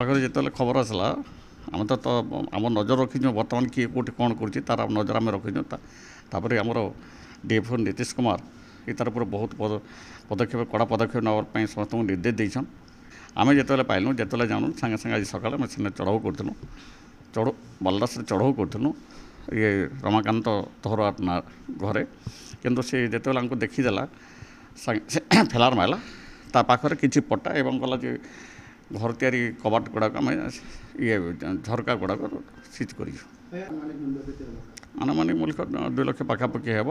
ପାଖରେ ଯେତେବେଳେ ଖବର ଆସିଲା ଆମେ ତ ଆମ ନଜର ରଖିଛୁ ବର୍ତ୍ତମାନ କିଏ କେଉଁଠି କ'ଣ କରୁଛି ତାର ନଜର ଆମେ ରଖିଛୁ। ତାପରେ ଆମର DFO ନୀତିଶ କୁମାର ଏ ତାର ଉପରେ ବହୁତ ପଦକ୍ଷେପ କଡ଼ା ପଦକ୍ଷେପ ନେବା ପାଇଁ ସମସ୍ତଙ୍କୁ ନିର୍ଦ୍ଦେଶ ଦେଇଛନ୍। ଆମେ ଯେତେବେଳେ ପାଇଲୁ ଯେତେବେଳେ ଜାଣୁ ସାଙ୍ଗେ ସାଙ୍ଗେ ଆଜି ସକାଳେ ଆମେ ସେନେ ଚଢ଼ଉ କରୁଥିଲୁ ବାଲଦାସରେ ଚଢ଼ଉ କରୁଥିଲୁ ଇଏ ରମାକାନ୍ତ ତହରୱାର ଘରେ। କିନ୍ତୁ ସେ ଯେତେବେଳେ ଆମକୁ ଦେଖିଦେଲା ସାଙ୍ଗେ ଫେଲାର ମାରିଲା। ତା ପାଖରେ କିଛି ପଟା ଏବଂ ଗଲା ଯେ ଘର ତିଆରି କବାଟ ଗୁଡ଼ାକ ଆମେ ଇଏ ଝରକା ଗୁଡ଼ାକ ସିଜ୍ କରିଛୁ। ଆନୁମାନିକ ମୂଲ୍ୟ 2 ଲକ୍ଷ ପାଖାପାଖି ହେବ।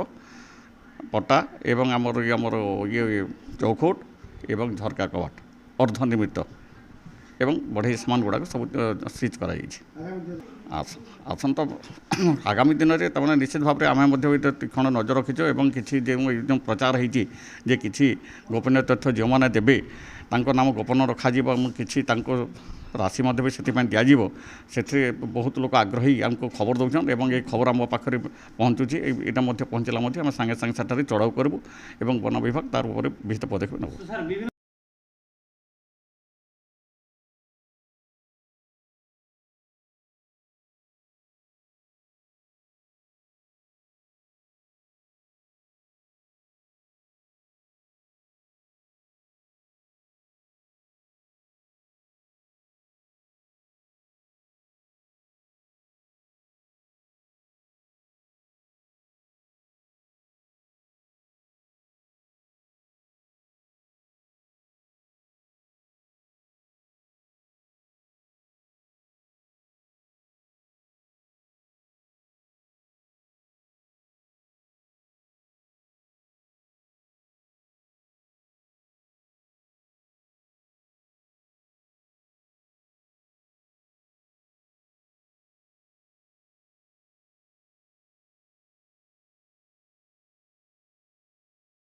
ପଟା ଏବଂ ଆମର ଇଏ ଚୌଖୁଟ ଏବଂ ଝରକା କବାଟ ଅର୍ଦ୍ଧ ନିର୍ମିତ ଏବଂ ବଢ଼େଇ ସାମାନ ଗୁଡ଼ାକ ସବୁ ସିଜ୍ କରାଯାଇଛି। ଆସନ୍ତା ଆଗାମୀ ଦିନରେ ତାମାନେ ନିଶ୍ଚିତ ଭାବରେ ଆମେ ମଧ୍ୟ ତୀକ୍ଷ୍ଣ ନଜର ରଖିଛୁ ଏବଂ କିଛି ଯେଉଁ ପ୍ରଚାର ହେଇଛି ଯେ କିଛି ଗୋପନୀୟ ତଥ୍ୟ ଯେଉଁମାନେ ଦେବେ ତାଙ୍କ ନାମ ଗୋପନ ରଖାଯିବ ଏବଂ କିଛି ତାଙ୍କୁ ରାଶି ମଧ୍ୟ ବି ସେଥିପାଇଁ ଦିଆଯିବ। ସେଥିରେ ବହୁତ ଲୋକ ଆଗ୍ରହୀ ଆମକୁ ଖବର ଦେଉଛନ୍ତି ଏବଂ এই ଖବର ଆମ ପାଖରେ ପହଞ୍ଚୁଛି। ଏଇଟା ମଧ୍ୟ ପହଞ୍ଚିଲା ମଧ୍ୟ ଆମେ ସାଙ୍ଗେ ସାଙ୍ଗେ ସେଠାରେ ଚଢ଼ଉ କରିବୁ ଏବଂ ବନ ବିଭାଗ ତାର ଉପରେ ବିହିତ ପଦକ୍ଷେପ ନେବୁ।